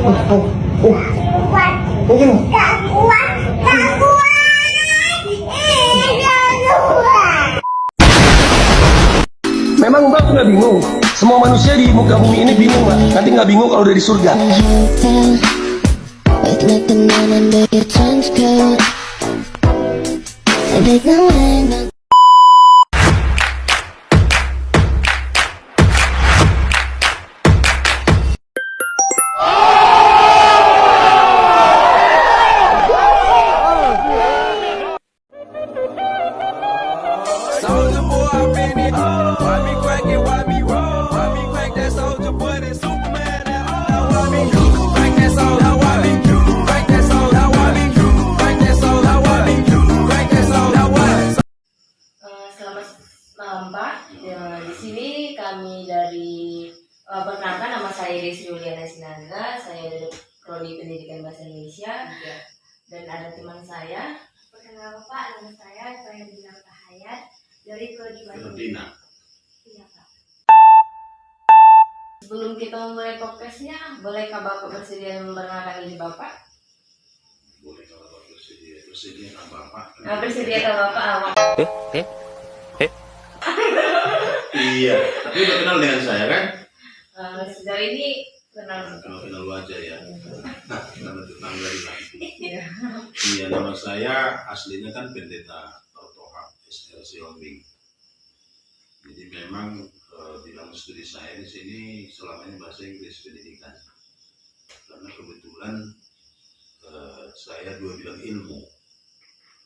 Memang Mbak nggak bingung? Semua manusia di muka bumi ini bingung Mbak. Nanti nggak bingung kalau udah di surga. Soulja Boy, I been it. Why me crack it? Why me roll? Why me crack that Soulja Boy? That Superman? That now why me crack that soul? Now why me crack that soul? Now why me crack that soul? Now why me crack that soul? Now why? Selamat malam Pak. Di sini kami dari perkenalkan, nama saya Desi Yuliana Sinangga. Saya dari Prodi Pendidikan Bahasa Indonesia. Dan ada teman saya. Perkenalkan Pak, nama saya Ferdinand Tahayat dari Prodi Bahasa Indonesia. Iya Pak. Sebelum kita memulai podcastnya, bolehkah Bapak bersedia memperkenalkan diri Bapak? Boleh kalau Bapak bersedia kan Bapak. Bersedia kan Bapak? Iya, tapi udah kenal dengan saya kan? Sejauh ini kenal. Kenal wajah ya. Nah, kenal dari nanti. Iya. Iya, nama saya aslinya kan Pendeta Ortohap SR Siombing. Jadi memang bidang studi saya di sini selamanya bahasa Inggris pendidikan. Karena kebetulan saya dua bidang ilmu.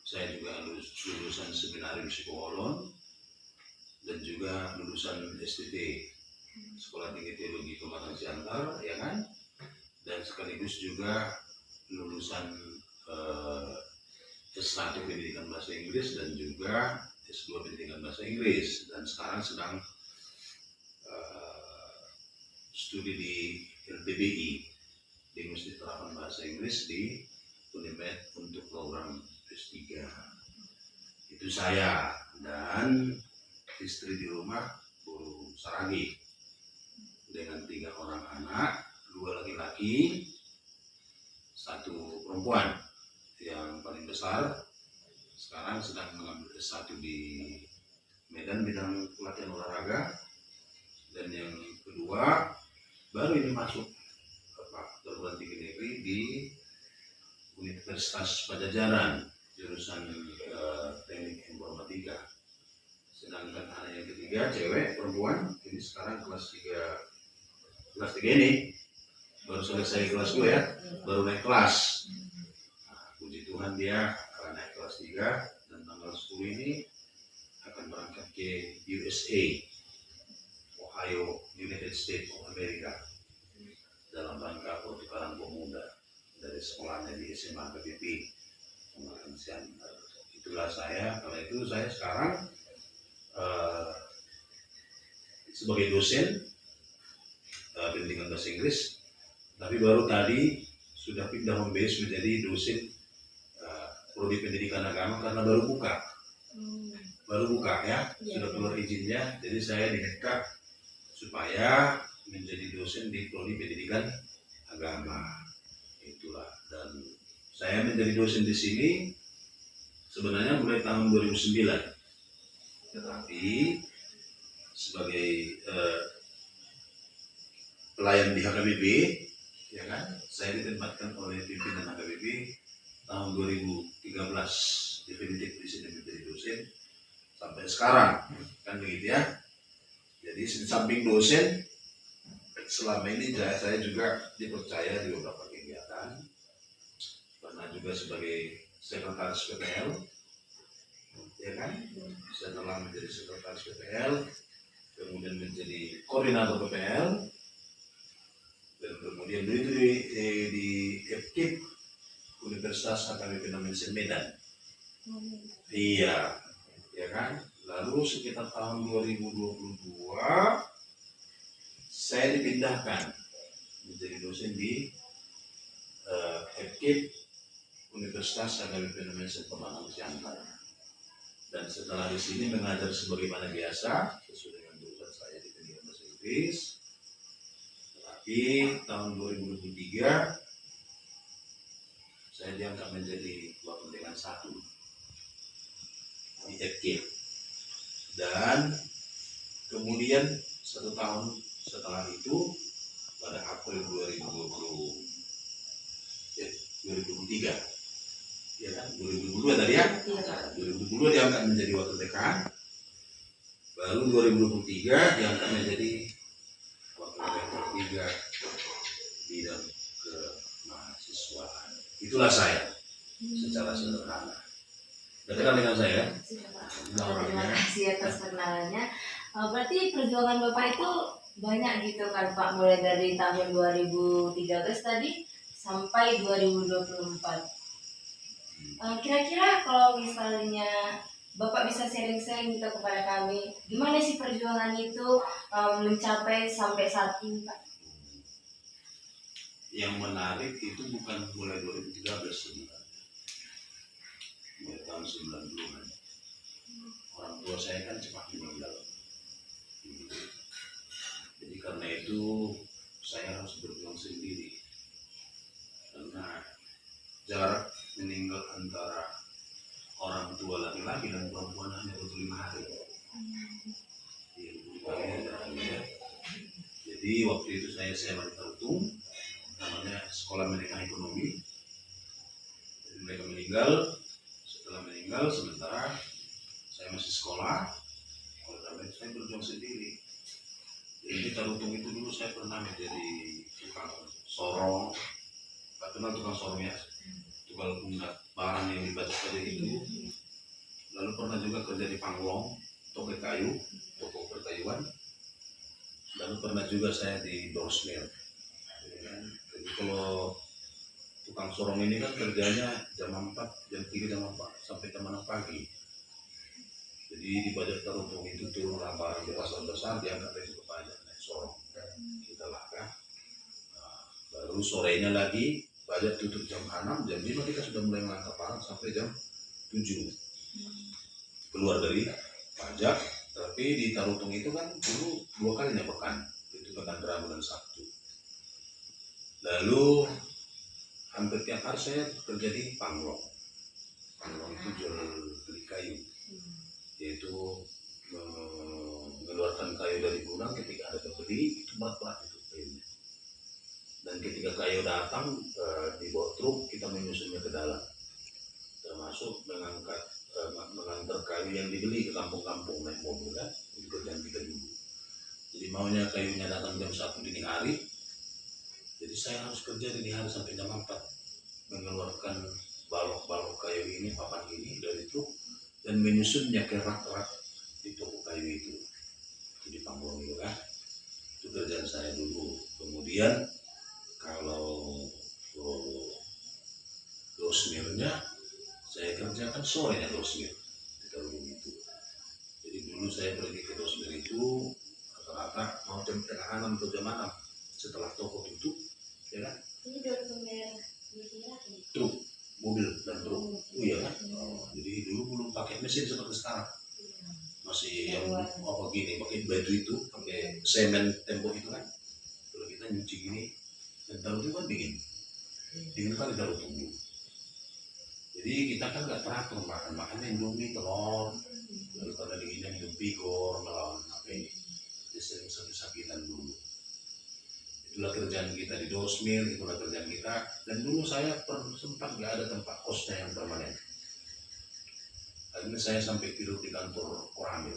Saya juga lulusan seminarium psikolog dan juga lulusan STT, Sekolah Tinggi Teologi Pematang Siantar, ya kan? Dan sekaligus juga lulusan S1 Pendidikan Bahasa Inggris dan juga S2 Pendidikan Bahasa Inggris, dan sekarang sedang studi di LPBI, di Institut Terapan Bahasa Inggris di Unimed untuk program S3. Itu saya, dan istri di rumah guru saragi dengan 3 orang anak, 2 laki-laki, 1 perempuan. Yang paling besar sekarang sedang mengambil S1 di Medan bidang pelatihan olahraga, dan yang kedua baru ini masuk perguruan tinggi negeri di Universitas Pajajaran jurusan teknik informatika. Sedangkan anak yang ketiga cewek perempuan ini sekarang kelas 3 ini baru selesai kelas 2 ya, baru naik kelas. Nah, puji Tuhan dia akan naik kelas 3 dan tanggal 10 ini akan berangkat ke USA, Ohio, United States of America, dalam rangka pertukaran pemuda dari sekolahnya di SMA KBP Pematang Siantar. Itulah saya. Karena itu saya sekarang sebagai dosen pendidikan bahasa Inggris, tapi baru tadi sudah pindah home base menjadi dosen prodi pendidikan agama karena baru buka ya, sudah keluar izinnya. Jadi saya diminta supaya menjadi dosen di prodi pendidikan agama. Itulah, dan saya menjadi dosen di sini sebenarnya mulai tahun 2009. Tetapi sebagai pelayan di HKBP, ya kan, saya ditempatkan oleh pimpinan HKBP tahun 2013 definitif di sini menjadi dosen sampai sekarang, kan begitu ya. Jadi di samping dosen, selama ini saya juga dipercaya di beberapa kegiatan, pernah juga sebagai sekretaris PPL, ya kan, setelah menjadi sekretaris PPL, kemudian menjadi koordinator PPL, dan kemudian itu di FKIP Universitas HKBP Medan. Iya, ya kan. Lalu sekitar tahun 2022 saya dipindahkan menjadi dosen di FKIP Universitas HKBP Pematang Siantar. Dan setelah di sini mengajar sebagaimana biasa sesuai dengan jurusan saya di pendidikan bahasa Inggris. Tetapi Tapi tahun 2023 saya diangkat menjadi ketua pendidikan 1 di FK. Dan kemudian 1 tahun setelah itu pada April 2023 ya kan, 2022 tadi ya, 2022 diangkat menjadi wakil dekan, baru 2023 diangkat menjadi wakil rektor 3 bidang kemahasiswaan. Itulah saya secara sederhana. Sudah kenal dengan saya? Terima kasih atas perkenalannya. Berarti perjuangan Bapak itu banyak gitu kan Pak, mulai dari tahun 2013 tadi sampai 2024. Kira-kira kalau misalnya Bapak bisa sharing-sharing gitu kepada kami, gimana sih perjuangan itu mencapai sampai saat ini Pak? Yang menarik itu bukan mulai 2013 sebenarnya, mulai tahun 90-an. Orang tua saya kan cepat meninggal. Jadi karena itu saya harus berjuang sendiri. Karena jarak meninggal antara orang tua laki-laki dan perempuan hanya 25 hari. Jadi waktu itu saya di Tarutung, namanya Sekolah Menengah Ekonomi. Jadi mereka meninggal. Setelah meninggal, sementara saya masih sekolah. Oleh karena itu saya berjuang sendiri. Jadi di Tarutung itu dulu saya pernah menjadi tukang sorong. Gak kenal tukang sorongnya, tukang pundak barang yang dibaca-baca itu. Lalu pernah juga kerja di Panglong, toko kayu, toko perkayuan. Lalu pernah juga saya di Dorsmir. Jadi kalau tukang sorong ini kan kerjanya jam 4, jam 3, jam 4 sampai jam 6 pagi. Jadi di Pajak Tarutung itu turunlah barang di pasar besar, diangkat dari ke pajak naik sorong. Kita lahkah. Baru sorenya lagi pajak tutup jam 6, jam 5 kita sudah mulai mengangkat barang sampai jam 7. Keluar dari pajak, tapi di Tarutung itu kan dulu 2 kalinya pekan, itu pekan Rabu dan Sabtu. Lalu hampir tiap hari saya kerja di Panglong. Panglong itu jual beli kayu, yaitu mengeluarkan kayu dari gunung ketika ada pembeli, itu berat-berat itu kayunya. Dan ketika kayu datang dibawa truk, kita menyusunnya ke dalam, termasuk mengantar kayu yang dibeli ke kampung-kampung naik mobil kan, itu kerjaan kita dulu. Jadi maunya kayunya datang jam 1 dini hari, jadi saya harus kerja dini hari sampai jam 4 mengeluarkan balok-balok kayu ini, papan ini dari truk dan menyusunnya ke rak-rak di toko kayu itu. Jadi Panglong itu kan, itu kerjaan saya dulu. Kemudian kalau dosmirnya saya kerjakan sorenya dosmir di Tarutung itu. Jadi dulu saya pergi ke dosmir itu rata-rata mau jam tengah 6 atau jam 6 setelah toko tutup, ya kan? Ini dokumen laki. Truk, mobil dan truk, iya kan? Jadi dulu belum pakai mesin seperti sekarang, masih yang apa gini, pakai baju itu, pakai semen tembok itu kan. Kalau kita nyuci gini, dan Tarutung kan dingin kali Tarutung dulu. Jadi kita kan nggak teratur makannya Indomie, telur, lalu karena dinginnya minum Vigor, melawan apa ini, jadi sering sakit-sakitan dulu. Itulah kerjaan kita di Dosmir, itulah kerjaan kita. Dan dulu saya sempat nggak ada tempat kosnya yang permanen. Akhirnya saya sampai tidur di kantor Koramil,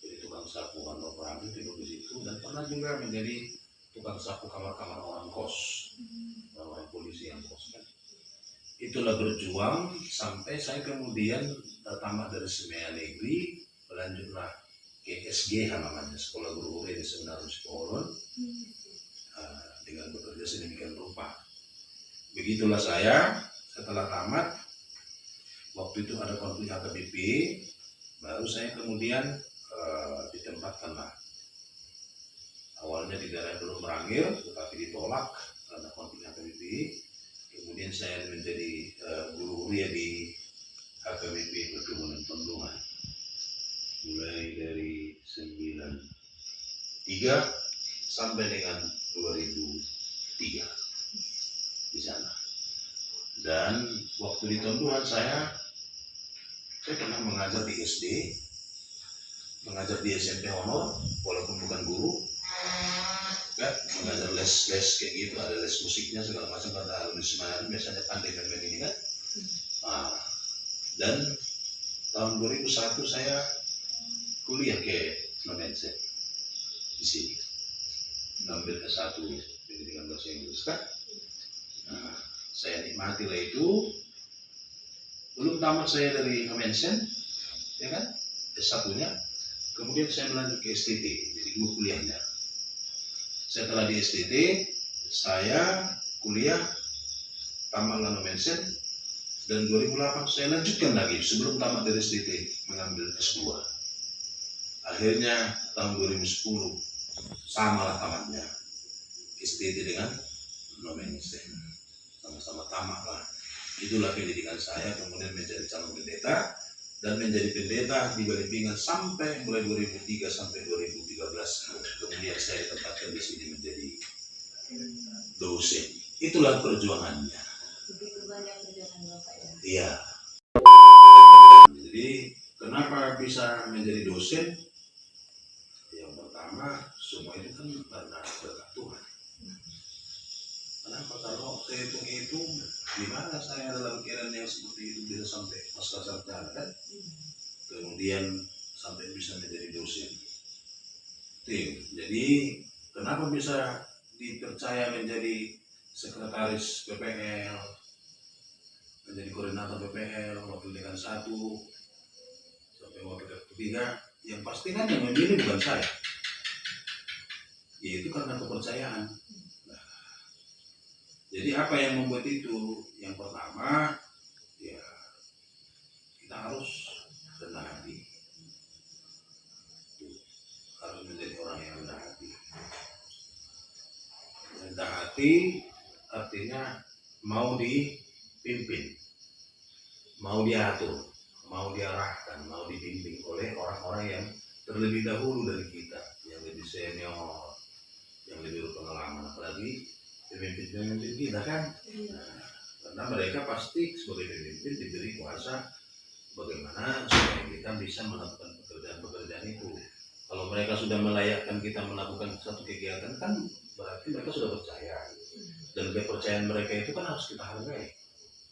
jadi tukang sapu kantor Koramil, tidur di situ. Dan pernah juga menjadi tukang sapu kamar-kamar orang kos, orang polisi yang kos kan. Itulah berjuang sampai saya kemudian tamat dari Semeya Negeri, berlanjutlah ke SGH namanya, Sekolah Guru Honorer di Semeru Sekolon, dengan bekerja sedemikian rupa. Begitulah saya setelah tamat. Waktu itu ada konflik HKBP, baru saya kemudian ditempatkanlah. Awalnya di daerah Belum Merangir, tetapi ditolak karena konflik HKBP. Kemudian saya menjadi guru kuliah di HKBP Perkebunan Pendungan mulai dari 93 sampai dengan 2003 di sana. Dan waktu di Tonduan saya pernah mengajar di SD, mengajar di SMP Honor, walaupun bukan guru, kan, mengajar les kayak gitu, ada les musiknya segala macam, karena harus biasanya pandai main ini kan. Nah, dan tahun 2001 saya kuliah ke Nomensen di sini, ngambil S1 pendidikan bahasa Inggris kan. Nah, saya nikmati lah itu. Belum tamat saya dari Nomensen, ya kan, S1-nya. Kemudian saya melanjut ke STT, jadi 2 kuliahnya. Setelah di STT, saya kuliah tamatlah Nomensen, dan 2008 saya lanjutkan lagi sebelum tamat dari STT mengambil S2. Akhirnya tahun 2010 samalah tamatnya STT dengan Nomensen, sama-sama tamat lah. Itulah pendidikan saya, kemudian menjadi calon pendeta dan menjadi pendeta di Balipingan sampai mulai 2003 sampai 2013. Kemudian saya ditempatkan di sini menjadi dosen. Itulah perjuangannya. Begitu banyak perjalanan Bapak ya. Iya. Jadi kenapa bisa menjadi dosen? Yang pertama, semua itu kan karena berkat Tuhan. Kenapa? Kalau saya hitung-hitung, gimana saya dalam pikiran yang seperti itu bisa sampai pasca sarjana kan? Kemudian sampai bisa menjadi dosen. Jadi kenapa bisa dipercaya menjadi sekretaris PPL, menjadi koordinator PPL, wakil dekan 1 sampai wakil dekan 3? Yang pasti kan yang memilih bukan saya, yaitu karena kepercayaan. Jadi apa yang membuat itu? Yang pertama, ya kita harus rendah hati. Harus menjadi orang yang rendah hati. Rendah hati artinya mau dipimpin, mau diatur, mau diarahkan, mau dibimbing oleh orang-orang yang terlebih dahulu dari kita, yang lebih senior, yang lebih berpengalaman, apalagi pemimpin kita kan. Nah, karena mereka pasti sebagai pemimpin diberi kuasa bagaimana supaya kita bisa melakukan pekerjaan-pekerjaan itu. Kalau mereka sudah melayakkan kita melakukan satu kegiatan kan berarti mereka sudah percaya, dan kepercayaan mereka itu kan harus kita hargai.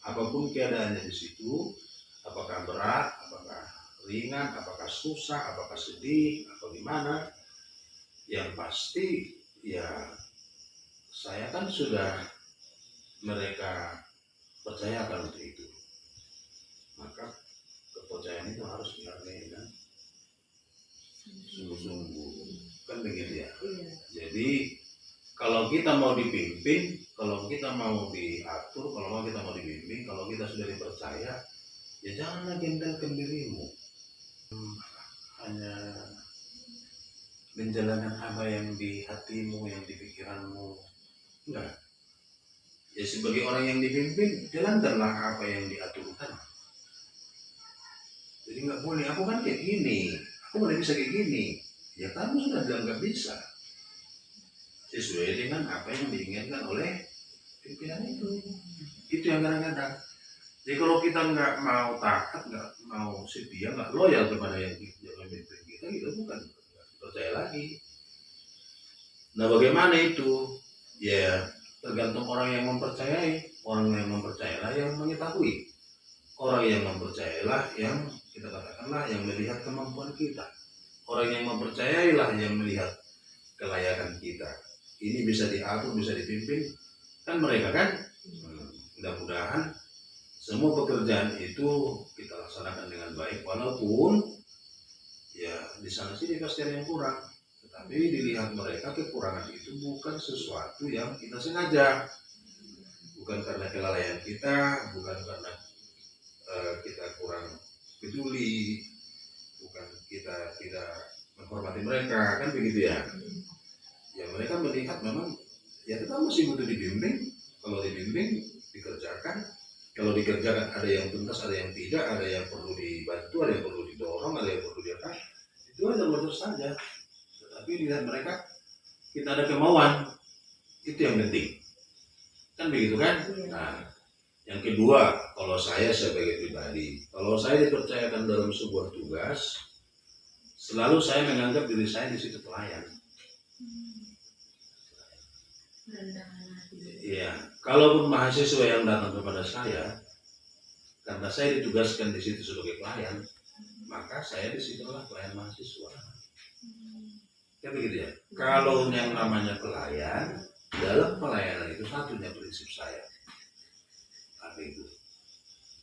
Apapun keadaannya di situ, apakah berat, apakah ringan, apakah susah, apakah sedih, atau gimana, yang pasti ya saya kan sudah mereka percayakan untuk itu, maka kepercayaan itu harus dihargai kan, sungguh-sungguh kan begitu ya. Jadi kalau kita mau dipimpin, kalau kita mau diatur, kalau kita mau dibimbing, kalau kita sudah dipercaya, ya janganlah gendalkan dirimu, hanya menjalankan apa yang di hatimu, yang di pikiranmu. Enggak. Ya sebagai orang yang dipimpin, jalankanlah apa yang diaturkan. Jadi nggak boleh, aku kan kayak gini, aku nggak bisa kayak gini. Ya kamu sudah bilang nggak bisa. Sesuai dengan apa yang diinginkan oleh pimpinan itu. Itu yang kadang-kadang. Jadi kalau kita nggak mau taat, nggak mau setia, nggak loyal kepada yang memimpin kita bukan percaya lagi. Nah bagaimana itu? Ya tergantung orang yang mempercayai. Orang yang mempercayalah yang mengetahui. Orang yang mempercayalah yang kita katakanlah yang melihat kemampuan kita. Orang yang mempercayailah yang melihat kelayakan kita. Ini bisa diatur, bisa dipimpin kan mereka kan. Mudah-mudahan semua pekerjaan itu kita laksanakan dengan baik, walaupun ya di sana sini pasti ada yang kurang. Tapi dilihat mereka kekurangan itu bukan sesuatu yang kita sengaja, bukan karena kelalaian kita, bukan karena kita kurang peduli, bukan kita tidak menghormati mereka, kan begitu ya. Ya mereka melihat memang ya tetap masih butuh dibimbing. Kalau dibimbing dikerjakan, kalau dikerjakan ada yang tuntas, ada yang tidak, ada yang perlu dibantu, ada yang perlu didorong, ada yang perlu diapakan, itu aja wajar saja. Tapi lihat mereka, kita ada kemauan Itu yang penting. Kan begitu kan? Iya. Nah, yang kedua, kalau saya sebagai pribadi, kalau saya dipercayakan dalam sebuah tugas, selalu saya menganggap diri saya di situ pelayan. Merendahkan hati. Iya, kalaupun mahasiswa yang datang kepada saya, karena saya ditugaskan di situ sebagai pelayan, maka saya di situ adalah pelayan mahasiswa. Ya begitu ya. Kalau yang namanya pelayan, dalam pelayanan itu satunya prinsip saya. Apa itu?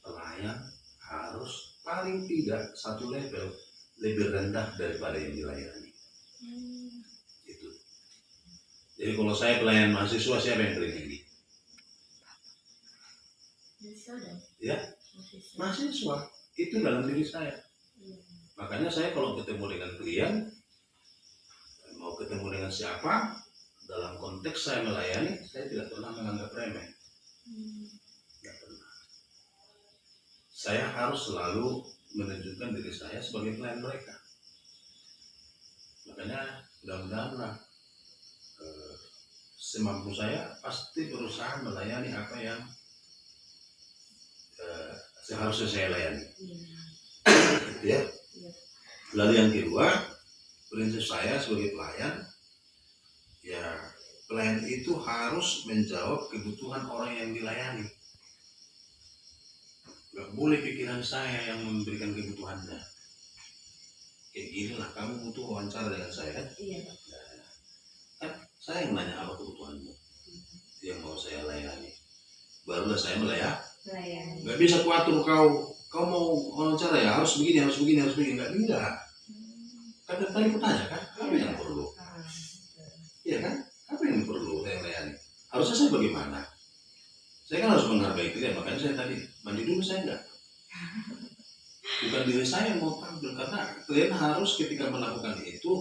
Pelayan harus paling tidak satu level lebih rendah daripada yang dilayani. Itu. Jadi kalau saya pelayan mahasiswa, siapa yang paling tinggi? Ya, mahasiswa. Itu dalam diri saya. Makanya saya kalau ketemu dengan klien, mau ketemu dengan siapa, dalam konteks saya melayani, saya tidak pernah menganggap remeh. Tidak pernah. Saya harus selalu menunjukkan diri saya sebagai pelayan mereka. Makanya mudah-mudahan semampu saya pasti berusaha melayani apa yang seharusnya saya layani. Ya. Lalu yang kedua, prinsip saya sebagai pelayan, ya pelayan itu harus menjawab kebutuhan orang yang dilayani. Gak boleh pikiran saya yang memberikan kebutuhannya. Kayak gini lah, kamu butuh wawancara dengan saya kan? Iya. Kan saya yang nanya apa kebutuhanmu, yang mau saya layani. Barulah saya melayani. Gak bisa kuatur kau mau wawancara ya harus begini, harus begini, harus begini. Gak bisa. Kan tadi aku tanya kan, apa yang perlu? Iya kan? Apa yang perlu saya layani? Harusnya saya bagaimana? Saya kan harus menghargai klien, makanya saya tadi mandi dulu saya enggak. Bukan diri saya yang mau tampil, karena klien harus ketika melakukan itu,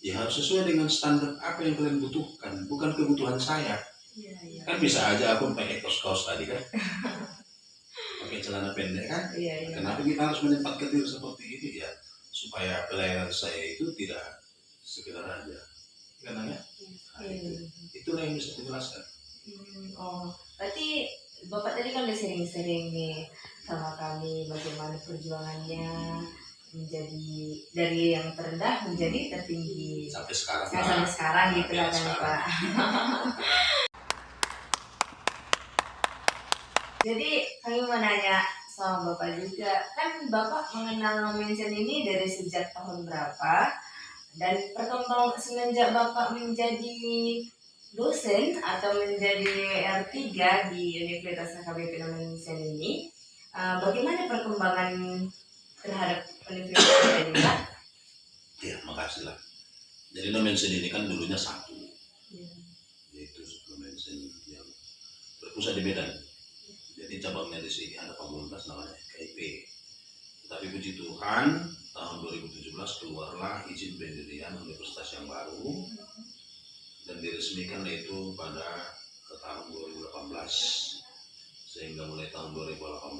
ya harus sesuai dengan standar apa yang kalian butuhkan, bukan kebutuhan saya. Iya. Kan bisa aja aku pakai kaos tadi kan, pakai celana pendek kan. Iya. Kenapa kita harus menempatkan diri seperti ini ya? Supaya pelayanan saya itu tidak sekedar aja. Karena itulah yang bisa dijelaskan. Oh, berarti Bapak tadi kan udah sering-sering nih sama kami bagaimana perjuangannya menjadi dari yang terendah menjadi tertinggi Sampai sekarang. sampai sekarang gitu lah kan Pak. Jadi kami mau nanya sama Bapak juga, kan Bapak mengenal No Mention ini dari sejak tahun berapa? Dan perkembangan semenjak Bapak menjadi dosen atau menjadi WR3 di Universitas HKBP No Mention ini, bagaimana perkembangan terhadap universitas ini Pak? Ya, makasih lah. Jadi No Mention ini kan dulunya satu, yaitu No Mention yang berpusat di Medan. Jadi cabangnya di sini ada fakultas namanya FKIP. Tapi puji Tuhan, tahun 2017 keluarlah izin pendirian universitas yang baru dan diresmikan itu pada tahun 2018. Sehingga mulai tahun 2018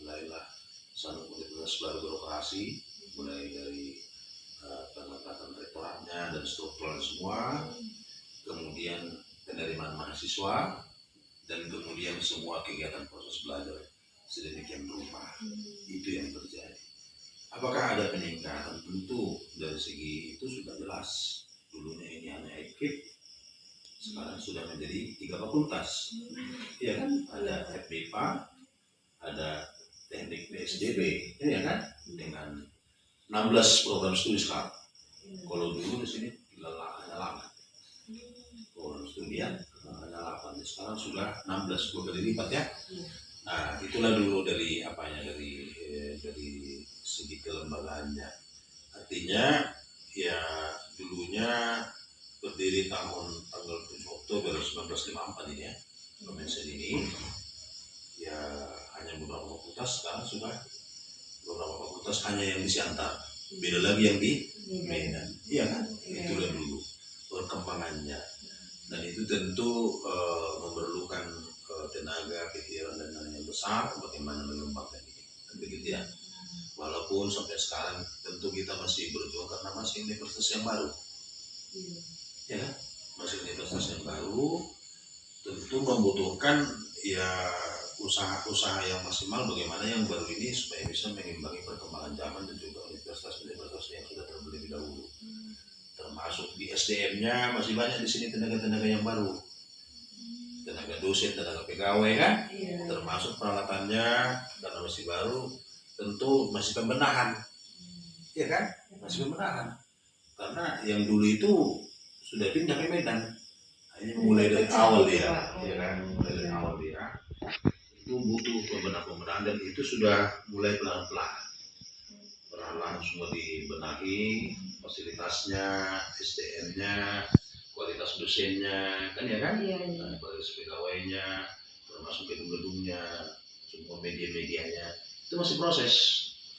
mulailah satu universitas baru beroperasi, mulai dari penempatan rektoratnya dan struktural semua, kemudian penerimaan mahasiswa, dan kemudian semua kegiatan proses belajar sedemikian rupa. Itu yang terjadi. Apakah ada peningkatan? Tentu dari segi itu sudah jelas. Dulunya ini hanya ekip, sekarang sudah menjadi 3 fakultas. Iya kan? Ada FBIPA, ada teknik PSDB, ya kan? Dengan 16 program studi sekarang. Kalau dulu di sini hanya 8 program studi ya. Hanya 8, sekarang sudah 16, 2 kali lipat ya. Nah, itulah dulu dari apanya, dari segi kelembagaannya. Artinya ya dulunya berdiri tanggal 7 Oktober 1954 ini ya, No Mention ini ya hanya beberapa fakultas, sekarang sudah beberapa fakultas hanya yang di Siantar, beda lagi yang di Medan. Iya kan? Itulah dulu perkembangannya. Dan itu tentu memerlukan tenaga, pikiran dan lain yang besar bagaimana mengembangkan ini. Begitu ya. Walaupun sampai sekarang tentu kita masih berjuang karena masih universitas yang baru. Ya kan? masih universitas yang baru, tentu membutuhkan ya usaha-usaha yang maksimal bagaimana yang baru ini supaya bisa mengimbangi perkembangan zaman dan juga universitas-universitas yang sudah terlebih dahulu. Termasuk di SDM-nya masih banyak di sini tenaga-tenaga yang baru, tenaga dosen, tenaga pegawai kan, termasuk peralatannya karena masih baru, tentu masih pembenahan, ya kan, masih pembenahan. Karena yang dulu itu sudah pindah ke Medan, ini mulai dari awal dia, ya kan, mulai dari awal dia. Itu butuh pembenahan dan itu sudah mulai pelan-pelan semua dibenahi, fasilitasnya, SDM-nya, kualitas dosennya, kan ya kan, kualitas pegawainya, termasuk gedung-gedungnya, semua media-medianya, itu masih proses.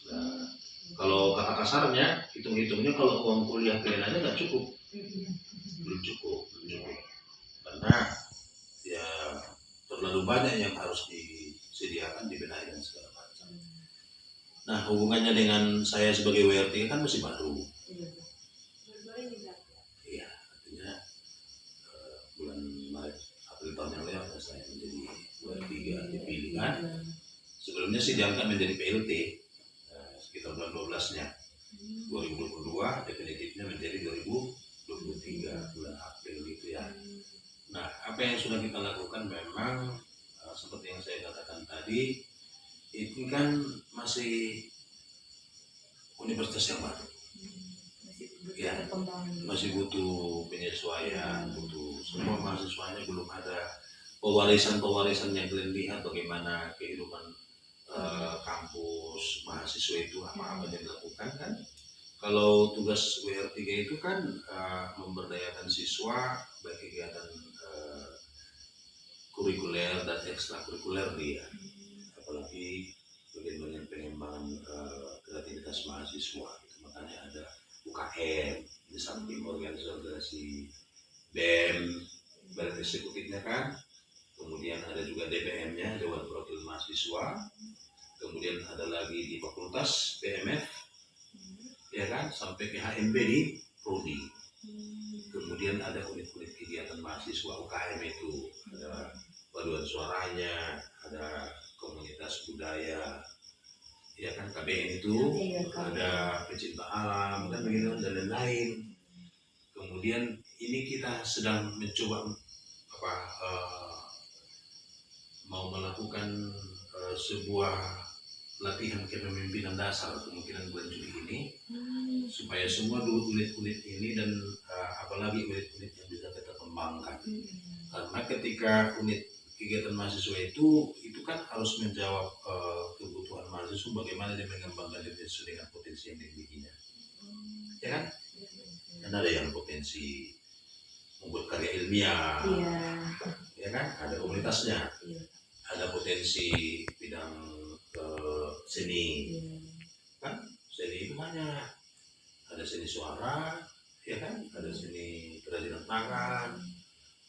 Nah, kalau kata kasarnya, hitung-hitungnya kalau uang kuliah kalian aja nggak cukup, belum cukup, karena ya terlalu banyak yang harus disediakan, dibenahi dan segala macam. Nah, hubungannya dengan saya sebagai WRT kan masih baru. Iya, artinya bulan Maret, April tahun yang lalu saya menjadi WRT dipilih kan. Sebelumnya sih diangkat menjadi PLT sekitar bulan 12-nya. 2022 definitifnya menjadi 2023 bulan April gitu ya. Nah, apa yang sudah kita lakukan memang seperti yang saya katakan tadi, ini kan masih universitas yang baru, ya, masih butuh penyesuaian, butuh semua mahasiswanya belum ada pewarisan yang kalian lihat bagaimana kehidupan kampus mahasiswa itu apa yang dilakukan kan. Kalau tugas WR3 itu kan memberdayakan siswa baik kegiatan kurikuler dan ekstrakurikuler dia, apalagi bagian-bagian pengembangan kreativitas mahasiswa gitu. Makanya ada UKM di samping organisasi BEM, badan eksekutifnya kan, kemudian ada juga DPM-nya, Dewan Perwakilan Mahasiswa, kemudian ada lagi di fakultas PMF, ya kan, sampai ke HMB di Prodi. Kemudian ada unit-unit kegiatan mahasiswa UKM itu, ada paduan suaranya, ada komunitas budaya, ya kan, KBN itu, ada pecinta alam dan begitu dan lain-lain. Kemudian ini kita sedang mencoba mau melakukan sebuah latihan kepemimpinan dasar kemungkinan bulan Juli ini, supaya semua dulu unit-unit ini dan apalagi unit-unit yang bisa kita kembangkan. Karena ketika unit kegiatan mahasiswa itu kan harus menjawab kebutuhan mahasiswa, bagaimana dia mengembangkan diri sesuai dengan potensi yang dimilikinya, ya kan? Dan ada yang potensi membuat karya ilmiah, ya kan? Ada komunitasnya, ada potensi bidang seni, kan? Seni itu banyak, ada seni suara, ya kan? Ada seni kerajinan tangan,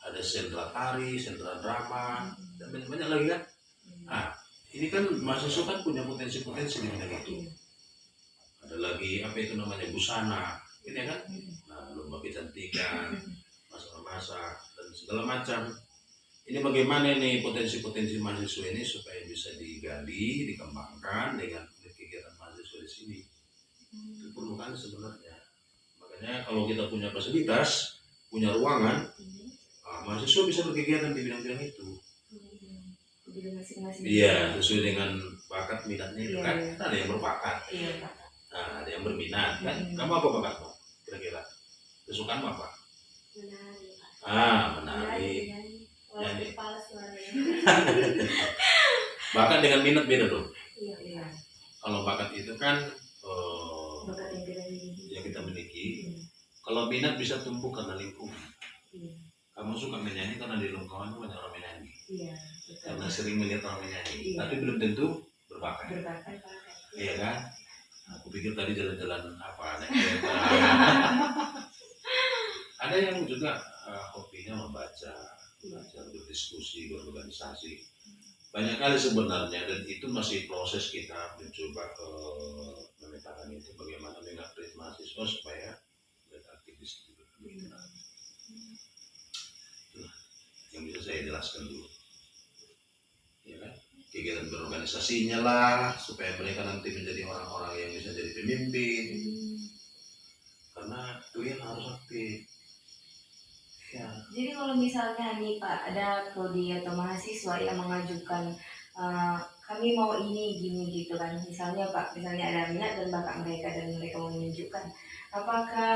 ada sentra tari, sentra drama, dan banyak lagi kan. Nah, ini kan mahasiswa kan punya potensi-potensi di bidang itu. Ada lagi apa itu namanya busana, ini kan. Nah, lomba kecantikan, masak-masak dan segala macam. Ini bagaimana nih potensi-potensi mahasiswa ini supaya bisa digali, dikembangkan dengan kegiatan mahasiswa di sini. Itu perlu kan sebenarnya. Makanya kalau kita punya fasilitas, punya ruangan, mahasiswa bisa berkegiatan di bidang-bidang itu. Iya, sesuai dengan bakat minatnya itu kan. Ada yang berbakat, nah, ada yang berminat kan. Kamu apa bakatmu? Kira-kira kesukaanmu apa? Menari. Nyanyi. Bakat dengan minat beda dong. Kalau bakat itu kan yang kita miliki. Kalau minat bisa tumbuh karena lingkungan. Kamu suka menyanyi karena di lingkungan banyak orang menyanyi. Karena sering melihat orang menyanyi. Tapi belum tentu berbakat. Iya kan? Aku pikir tadi jalan-jalan naik kereta. Ada yang juga hobinya membaca, berdiskusi, berorganisasi. Banyak kali sebenarnya, dan itu masih proses kita mencoba memetakan itu bagaimana mengupgrade mahasiswa supaya mereka aktif di situ. jelaskan dulu. Ya kan? Kegiatan berorganisasinya lah, supaya mereka nanti menjadi orang-orang yang bisa jadi pemimpin. Karena kalian harus aktif. Ya. Jadi kalau misalnya nih Pak, ada prodi atau mahasiswa yang mengajukan kami mau ini gini gitu kan, misalnya Pak, misalnya ada minat dan bakat mereka dan mereka mau menunjukkan, apakah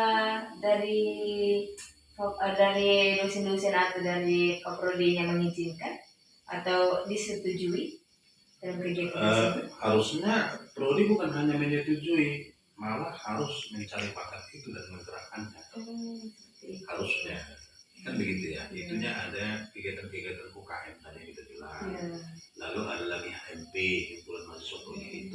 dari dosen-dosen atau dari prodinya mengizinkan atau disetujui dalam kegiatan tersebut? Harusnya prodi bukan hanya menyetujui, malah harus mencari bakat itu dan menggerakkannya. Seperti itu. Harusnya kan begitu ya. Itunya ada kegiatan-kegiatan UKM tadi yang kita bilang. Iya. Lalu ada lagi HMP, himpunan mahasiswa prodi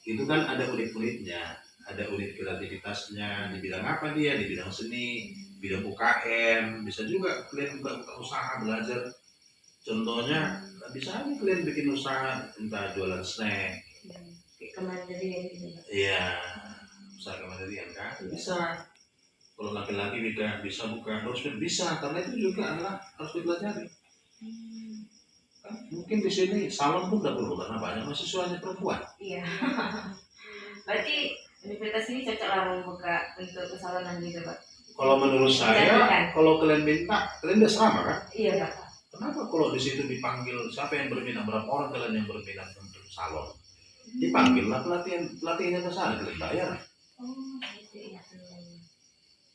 itu kan ada unit-unitnya, ada unit kreativitasnya, di bidang apa dia, di bidang seni, bidang UKM, bisa juga kalian buka usaha belajar. Contohnya bisa aja kalian bikin usaha, entah jualan snack. Kayak kemandirian gitu Pak. Iya, usaha kemandirian kan bisa. Kalau laki-laki bisa buka dropship bisa, karena itu juga adalah harus dipelajari. Kan mungkin di sini salon pun tidak perlu karena banyak mahasiswanya perempuan. Iya. Berarti universitas ini cocok lah membuka untuk kesalahan gitu Pak. Kalau menurut saya, kalau kalian minta, kalian udah sama kan? Iya Pak. Kenapa kalau di situ dipanggil siapa yang berminat, berapa orang kalian yang berminat untuk salon? Dipanggillah pelatihannya ke sana, kalian bayar. Oh, gitu ya.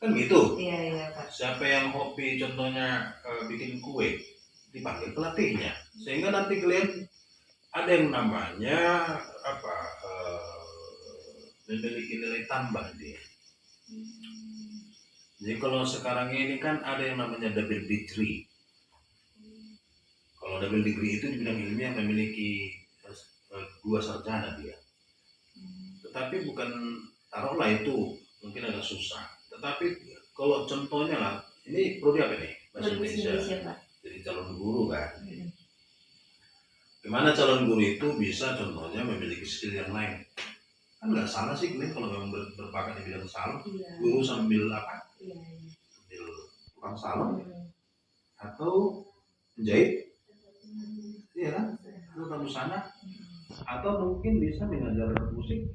Kan gitu. Iya Pak. Siapa yang hobi contohnya bikin kue, dipanggil pelatihnya. Sehingga nanti kalian ada yang namanya memiliki nilai tambah dia. Jadi kalau sekarang ini kan ada yang namanya double degree. Kalau double degree itu di bidang ilmiah memiliki 2 sarjana dia. Tetapi bukan, taruhlah itu mungkin agak susah. Tetapi kalau contohnya lah, ini prodi apa nih? Bahasa Indonesia. Pak. Jadi calon guru kan. Gimana calon guru itu bisa contohnya memiliki skill yang lain? Kan nggak salah sih kalian kalau memang berbakat di bidang salon, Iya. guru sambil apa? Iya. Sambil tukang salon atau menjahit, iya kan? Atau kamu sana, atau mungkin bisa mengajar musik.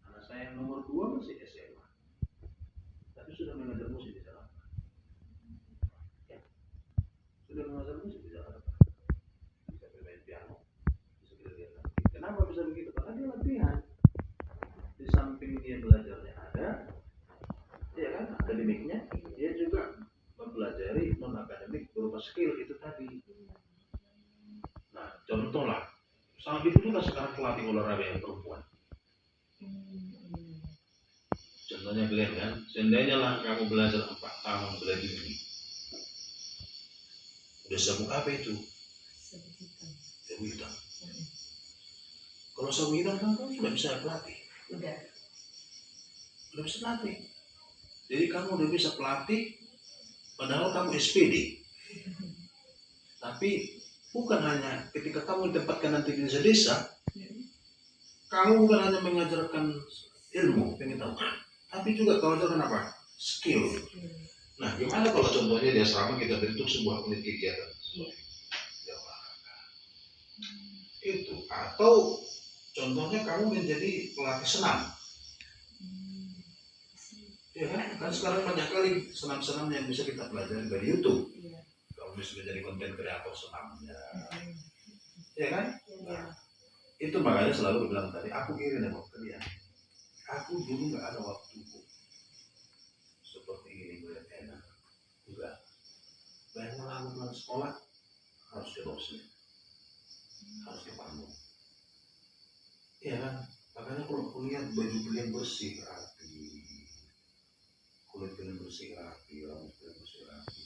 Anak saya yang nomor 2 masih SMA, tapi sudah mengajar musik di Jakarta. Ya, sudah mengajar musik di Jakarta. Bisa bermain piano, bisa kita lihat nanti. Kenapa bisa begitu? Karena dia latihan. Di samping dia belajarnya ada, ya kan, akademiknya, dia juga mempelajari non akademik berupa skill itu tadi. Nah, contoh lah, sangat itu juga sekarang pelatih olahraga yang perempuan. Contohnya kalian kan, seandainya lah kamu belajar 4 tahun bela diri, udah sabuk apa itu? Sabuk hitam. Kalau sabuk hitam kan kamu sudah bisa pelatih. Udah bisa pelatih. Jadi kamu udah bisa pelatih, padahal kamu SPD. Tapi bukan hanya ketika kamu ditempatkan nanti di desa-desa, kamu bukan hanya mengajarkan ilmu, pengetahuan, tapi juga kau ajarkan apa? Skill. Nah, gimana kalau contohnya di asrama kita bentuk sebuah unit kegiatan? Itu. Atau contohnya kamu menjadi pelatih senam. Ya kan sekarang banyak kali senam-senam yang bisa kita pelajari dari YouTube. Kamu bisa menjadi konten kreator senamnya. Ya kan? Nah, itu makanya selalu bilang tadi, aku iri dengan kalian. Aku dulu nggak ada waktuku seperti ini melihat enak. Enggak. Bayangkan aku pulang sekolah harus ke dosen, harus ke panggung. Iya kan? Makanya kalau kuliah baju kalian bersih rapi, kulit kalian bersih rapi, rambut kalian bersih rapi.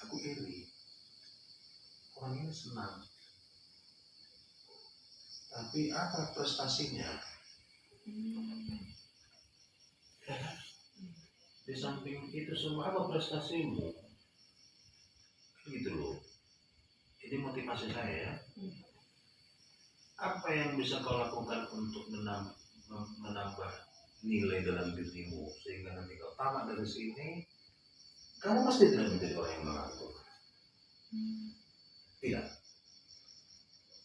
Aku iri. Orang ini senang. Tapi apa prestasinya? Ya kan? Di samping itu semua apa prestasimu? Gitu loh. Ini motivasi saya ya. Apa yang bisa kau lakukan untuk menambah nilai dalam dirimu sehingga nanti kau tamat dari sini kamu pasti tidak menjadi orang yang mengatur. Tidak.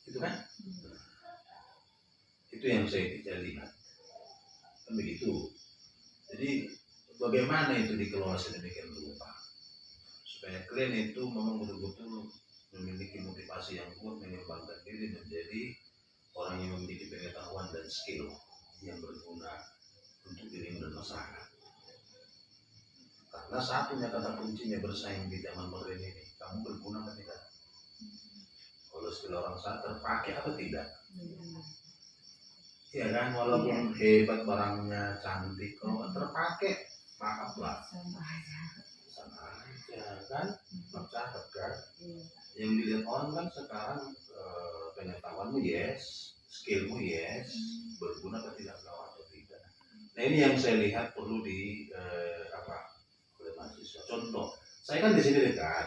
Itu kan? Itu yang saya lihat. Kan begitu. Jadi bagaimana itu dikelola sedemikian rupa supaya kalian itu memang betul-betul memiliki motivasi yang kuat mengembangkan diri menjadi orang yang memiliki pengetahuan dan skill yang berguna untuk dirimu dan masyarakat. Karena satunya kata kuncinya bersaing di zaman modern ini, kamu berguna atau tidak? Kalau skill orang sana terpakai atau tidak? Ya kan, walaupun hebat barangnya, cantik, kalau nggak terpakai, maaflah. Sama aja kan, masyarakat kan. Yang dilihat orang kan sekarang pengetahuanmu yes, skillmu yes, berguna atau tidak atau tidak. Nah ini yang saya lihat perlu di oleh mahasiswa. Contoh, saya kan di sini dekat.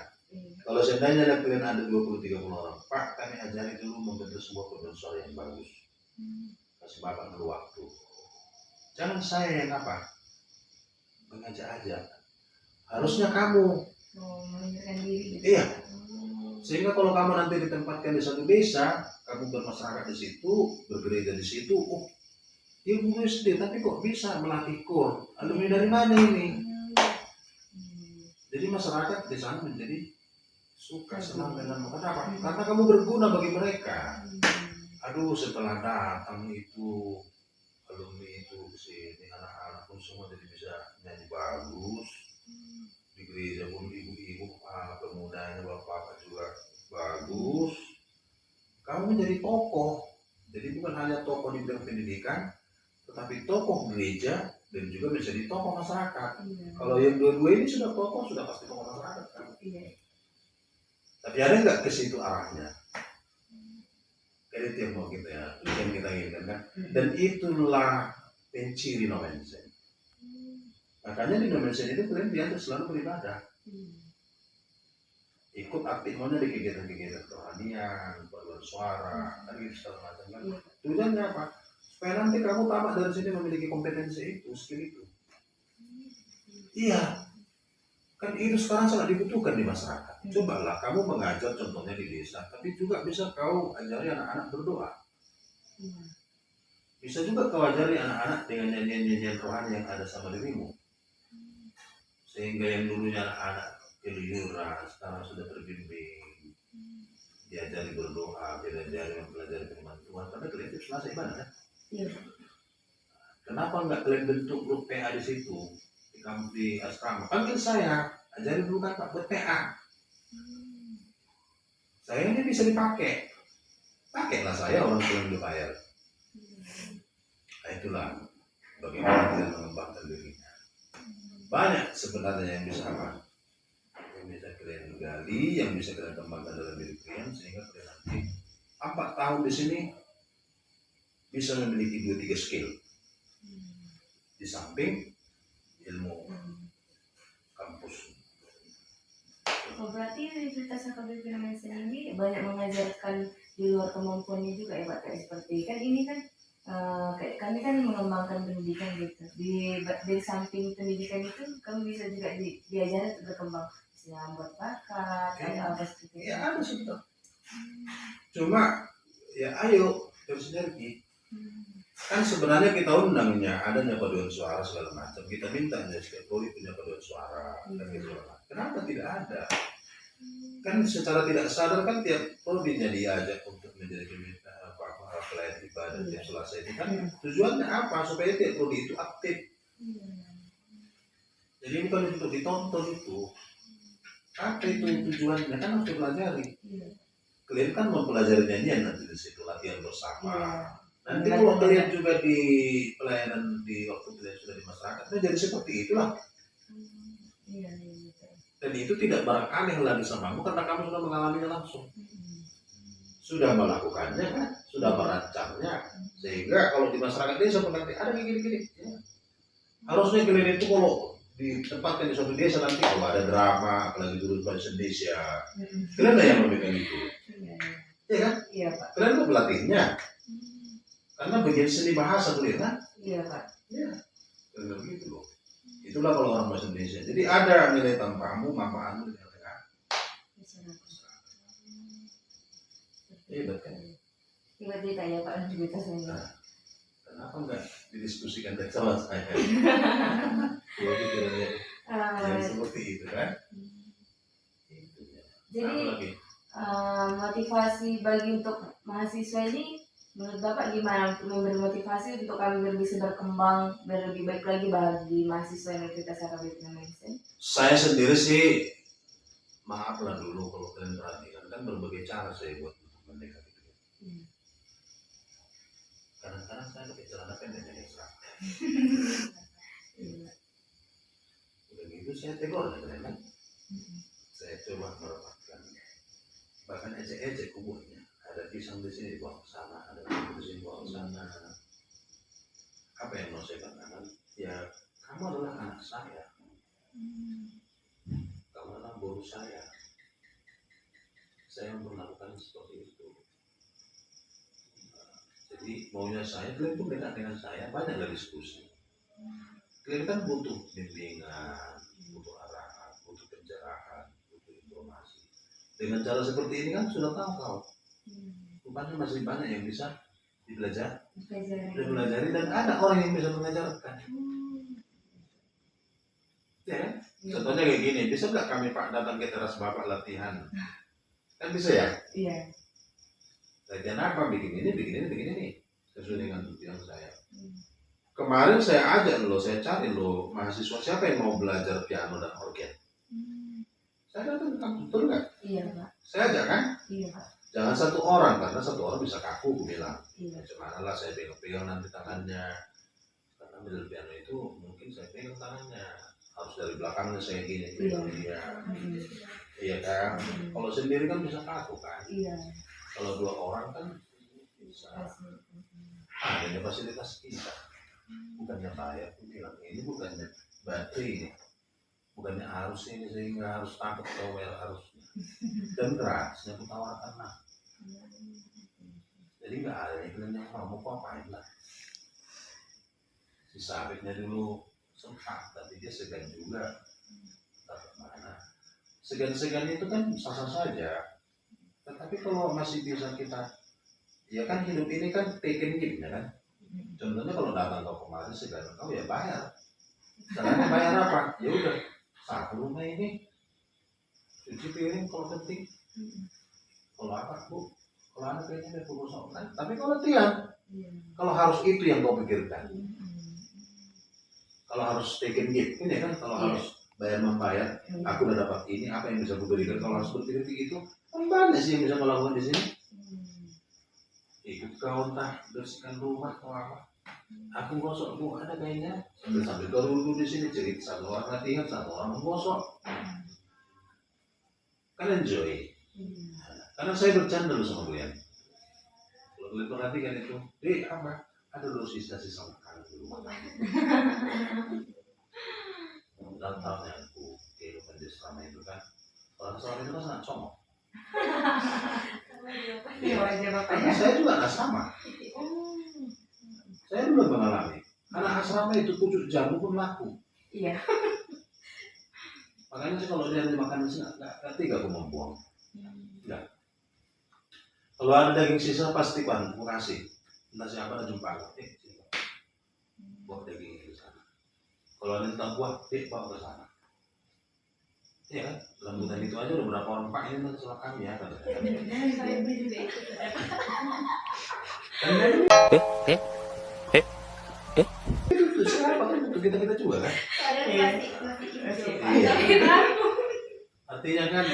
Kalau seandainya kalian ada 20-30 orang, Pak, kami ajari dulu membentuk sebuah paduan suara yang bagus. Kasih Bapak dulu waktu. Jangan saya yang mengajak aja. Harusnya kamu. Mengundurkan diri. Iya. Sehingga kalau kamu nanti ditempatkan di satu desa, kamu bermasyarakat di situ, bergereja di situ, dia bukan SD, tapi kok bisa melatih kur? Alumni dari mana ini? Jadi masyarakat di sana menjadi suka senang denganmu. Kenapa? Karena kamu berguna bagi mereka. Aduh, setelah datang itu alumni itu sini, anak-anak pun semua jadi bisa nyanyi bagus. Di gereja pun ibu-ibu, pemudanya, bapak juga bagus. Kamu menjadi tokoh. Jadi bukan hanya tokoh di bidang pendidikan, tetapi tokoh gereja dan juga menjadi tokoh masyarakat. Kalau yang dua-dua ini sudah tokoh, sudah pasti tokoh masyarakat kan. Tapi ada nggak ke situ arahnya? Kan itu yang mau kita inginkan kan. Dan itulah penciri nomensen. Makanya di nomensen itu kalian diatur selalu beribadah. Ikut aktifnya di kegiatan-kegiatan kerohanian, paduan suara, dan gitu segala macam kan. Tujuannya apa? Supaya nanti kamu tamat dari sini memiliki kompetensi itu, skill itu. Iya. Kan itu sekarang sangat dibutuhkan di masyarakat. Cobalah kamu mengajar contohnya di desa, tapi juga bisa kau ajari anak-anak berdoa. Bisa juga kau ajari anak-anak dengan nyanyian-nyanyian rohani yang ada sama dirimu. Sehingga yang dulunya anak-anak keluyuran, sekarang sudah terbimbing. Diajari berdoa, diajari mempelajari firman Tuhan. Karena kalian itu selasa ibadah kan? Kenapa enggak kalian bentuk grup PA di situ? Di asrama, panggil saya, ajari dulu kan Pak buat PA. Saya ini bisa dipakai, pakailah saya orang yang dibayar. Nah itulah bagaimana kita mengembangkan dirinya. Banyak sebenarnya yang bisa yang bisa kalian gali, yang bisa kalian kembangkan dalam diri kalian sehingga kalian nanti 4 tahun di sini bisa memiliki 2-3 skill. Di samping ilmu kampus. Berarti Universitas HKBP Nomensen ini banyak mengajarkan di luar kemampuannya juga ya Pak, kayak seperti kan ini kan kayak kami kan mengembangkan pendidikan gitu. Di samping pendidikan itu kami bisa juga diajarin untuk berkembang, misalnya membuat bakat, atau apa seperti itu. Ya ada sih betul. Cuma ya ayo bersinergi. Kan sebenarnya kita undangnya adanya paduan suara segala macam, kita minta setiap prodi punya paduan suara dan gitu. Kenapa tidak ada? Kan secara tidak sadar kan tiap prodinya diajak untuk menjadi pelayan ibadah tiap Selasa ini kan tujuannya apa? Supaya tiap prodi itu aktif. Jadi bukan untuk ditonton itu. Apa itu tujuannya? Kan harus dipelajari. Kalian kan mempelajari nyanyian nanti di situ latihan bersama. Nanti kalau kalian juga di pelayanan di waktu kalian sudah di masyarakat, itu jadi seperti itulah. Dan itu tidak barang aneh lagi samamu karena kamu sudah mengalaminya langsung. Sudah melakukannya kan, sudah merancangnya. Sehingga kalau di masyarakat desa nanti ada gini-gini. Ya. Harusnya kalian itu kalau ditempatkan di suatu desa nanti kalau ada drama, apalagi dulu pada Indonesia, kalian ada yang memegang itu. Iya kan? Iya Pak. Kalian mau pelatihnya. Karena bagian seni bahasa kuliah kan? Iya Pak. Iya, benar gitu loh. Itulah kalau orang bahasa Indonesia. Jadi ada nilai tambahmu, manfaatmu di tengah-tengah. Hebat kan? Tiba-tiba ya Pak cerita saya. Nah, kenapa enggak didiskusikan sama saya? Gua pikirannya yang seperti itu kan? Itunya. Jadi Apa lagi? motivasi bagi untuk mahasiswa ini menurut Bapak gimana untuk memberi motivasi untuk kami bisa berkembang biar lebih baik lagi bagi mahasiswa Universitas Arab Indonesia? Saya sendiri sih, maaflah dulu kalau kalian perhatikan, kan berbagai cara saya buat mendekati itu. Kadang-kadang saya pakai celana pendek yang ekstra. Udah gitu saya tegur kan. Saya coba merapatkan, bahkan ecek-ecek kubuhnya. Ada pisang di sini dibawa ke sana, ada pisang di sini dibawa ke sana. Apa yang mau saya katakan? Ya, kamu adalah anak saya. Kamu adalah guru saya. Saya memperlakukan seperti itu. Jadi maunya saya, kalian pun dekat dengan saya, banyaklah diskusi. Kalian kan butuh bimbingan, butuh arahan, butuh pencerahan, butuh informasi. Dengan cara seperti ini kan sudah tahu kau. Rupanya masih banyak yang bisa dipelajari dan ada orang yang bisa mengajarkan. Ya kan? Contohnya kayak gini, bisa nggak kami Pak datang ke teras Bapak latihan? Kan bisa ya? Iya. Latihan apa? Bikin ini. Sesuai dengan tujuan saya. Kemarin saya ajak lo, saya cari lo mahasiswa siapa yang mau belajar piano dan organ. Saya datang ke kampus, betul nggak? Iya Pak. Saya ajak kan? Iya Pak. Jangan satu orang, karena satu orang bisa kaku, aku bilang. Iya. Cuman lah saya pegang-pegang nanti tangannya. Karena middle piano itu mungkin saya pegang tangannya. Harus dari belakangnya saya gini. Iya. Iya kan? Kalau sendiri kan bisa kaku kan? Iya. Kalau dua orang kan bisa. Adanya fasilitas kita. Bukannya bayar, aku bilang ini bukannya baterai ini. Bukannya arus ini sehingga harus takut tower arusnya. Dan kerasnya aku tawarkan lah. Jadi nggak ada yang mau apain lah. Si Sabitnya dulu sempat, tapi dia segan juga. Tak mana. Segan-segan itu kan sah-sah saja. Tetapi kalau masih bisa kita, ya kan hidup ini kan taken gift ya kan. Contohnya kalau datang kau kemari segan kau ya bayar. Caranya bayar apa? Ya udah, satu rumah ini cuci piring kalau penting. Kalau apa bu? Kalau anak kayaknya ada kosong kan? Tapi kalau latihan, kalau harus itu yang kau pikirkan. Kalau harus taken gift, ini kan kalau harus bayar membayar, aku udah dapat ini, apa yang bisa aku berikan? Kalau harus berpikir begitu, kan banyak sih yang bisa kau lakukan di sini. Ikut kau entah bersihkan rumah atau apa. Aku gosok bu, ada kayaknya sambil kau duduk di sini cerita satu orang latihan, satu orang menggosok. Kan enjoy. Karena saya bercanda dulu sama kalian. Kalau kalian perhatikan itu, apa? Ada dulu sisa-sisa makanan di rumah. Dan tahun yang aku kehidupan di selama itu kan, orang selama itu kan sangat comok. Karena saya juga nggak sama. Saya belum mengalami. Karena asrama itu pucuk jamu pun laku. Iya. Makanya sih kalau dia makan nasi nggak tiga aku membuang. Enggak. Kalau ada daging sisa pasti kan aku kasih. Entah siapa ada jumpa aku. Buat daging itu sana. Kalau ada tentang buah, bawa ke sana. Iya kan? Rambutan itu aja udah berapa orang pak ini masalah kami ya kata. Itu siapa kan itu kita juga kan? Artinya kan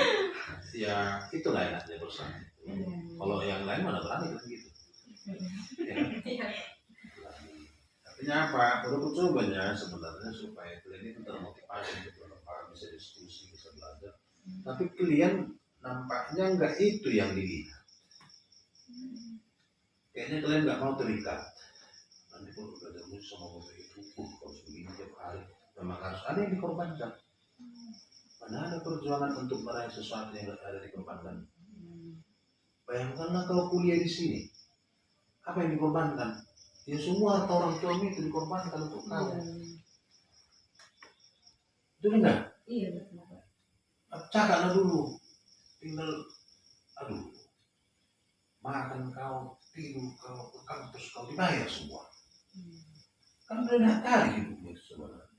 ya itulah enaknya bersama. Kalau yang lain mana berani kan gitu. Ya. Artinya apa? Perlu cobanya sebenarnya supaya kalian itu termotivasi untuk berpaham, bisa diskusi, bisa belajar. Tapi kalian nampaknya enggak itu yang dilihat. Kayaknya kalian nggak mau terikat. Nanti kalau belajar musik sama musik itu, harus begini tiap hari. Memang harus ada yang dikorbankan. Mana ada perjuangan untuk meraih sesuatu yang ada dikorbankan. Bayangkanlah kalau kuliah di sini, apa yang dikorbankan? Ya semua harta orang tuamu itu dikorbankan untuk kau. Itu enggak. Iya betul Pak. Cakaplah dulu. Tinggal, aduh, makan kau, tidur kau, ke kampus kau dibayar semua. Kan benar kali hidupmu itu sebenarnya.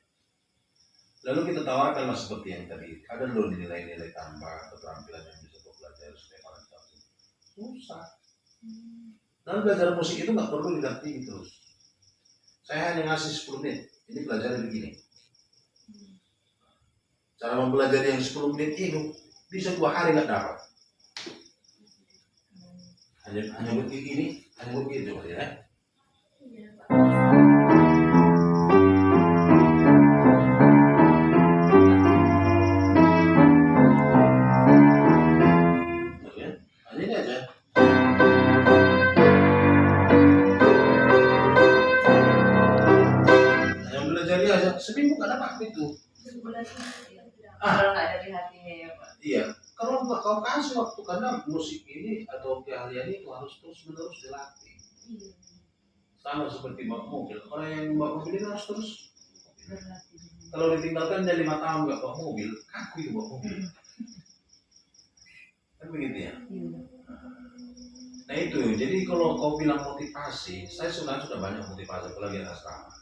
Lalu kita tawarkanlah seperti yang tadi, ada loh nilai-nilai tambah, keterampilan yang bisa kau pelajari supaya kalian tahu. Susah. Dan belajar musik itu nggak perlu didampingi terus. Saya hanya ngasih 10 menit, ini pelajari begini. Cara mempelajari yang 10 menit itu bisa 2 hari nggak dapat. Hanya begini, hanya begitu ya. Iya, Pak. Ya, hanya ini aja. Hanya belajar aja, seminggu nggak dapat itu. Sebulan ini Kalau nggak dari hatinya ya Pak. Iya, kalau nggak kau kasih waktu karena musik ini atau keahlian itu harus terus menerus dilatih. Iya. Sama seperti bawa mobil, orang yang bawa mobil itu harus terus. Berlatih. Kalau ditinggalkan dia 5 tahun nggak bawa mobil, kaku itu bawa mobil. Kan begitu ya. Iya. Nah itu, jadi kalau kau bilang motivasi, saya sudah banyak motivasi, apalagi anak asrama.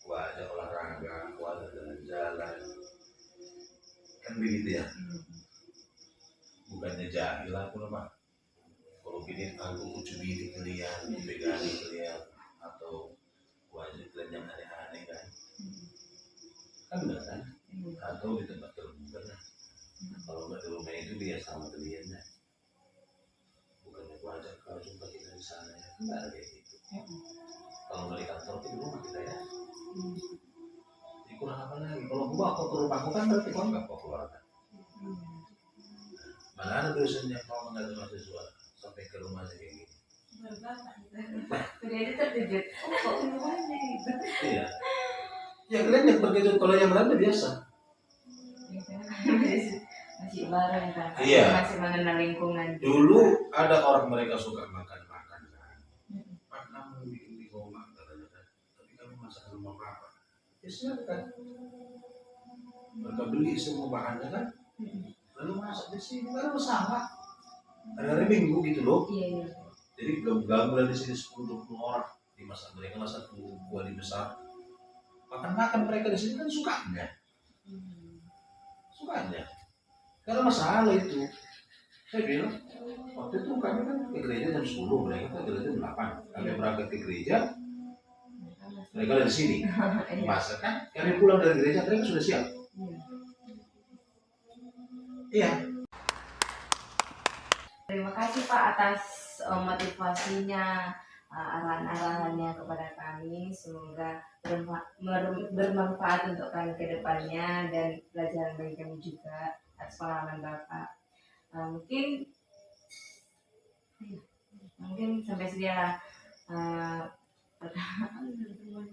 Gua ajak olahraga, gua ajak jalan-jalan. Kan begitu ya. Bukannya jahil aku nama. Kalau gini aku cubit kalian, pegangi kalian, atau gua ajak kalian yang aneh-aneh kan. Kan enggak kan? Atau di tempat terbuka kan. Kalau nggak di rumah itu dia sama kaliannya. Bukannya gua ajak kau jumpa kita di sana ya. Enggak ada kayak gitu. Kalau nggak di kantor di rumah kita ya. Jadi kurang apa lagi? Kalau gua kau ke rumahku kan berarti kau nggak kau keluarga. Mana ada dosennya kau mengajar mahasiswa sampai ke rumahnya kayak gini. Udah itu terkejut. Kok semuanya gitu? Iya. Ya kalian yang terkejut, kalau yang lain biasa. Ya, karena masih bareng kan. Iya. Masih mengenal lingkungan. Dulu ada orang mereka suka makan-makan kan. Pak kamu bikin di rumah katanya kan. Tapi kamu masak di rumah berapa? Ya silakan. Mereka beli semua bahannya kan. Lalu masak di sini, nggak ada masalah. Hari-hari minggu gitu loh. Iya iya. Jadi gabungan di sini 10-20 orang dimasak, mereka lah satu buah di besar. Makan-makan mereka di sini kan sukanya. Sukanya. Gak ada masalah itu. Saya bilang, waktu itu kami kan ke gereja jam 10, mereka ke gereja jam 8. Kami berangkat ke gereja, mereka ada di sini. Masak kan, kami pulang dari gereja, mereka sudah siap. Iya. Terima kasih Pak atas motivasinya, arahan-arahannya kepada kami. Semoga bermanfaat untuk kami ke depannya dan pelajaran bagi kami juga atas pengalaman Bapak. Mungkin sampai sini lah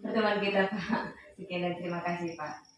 pertemuan kita Pak. Sekian dan terima kasih Pak.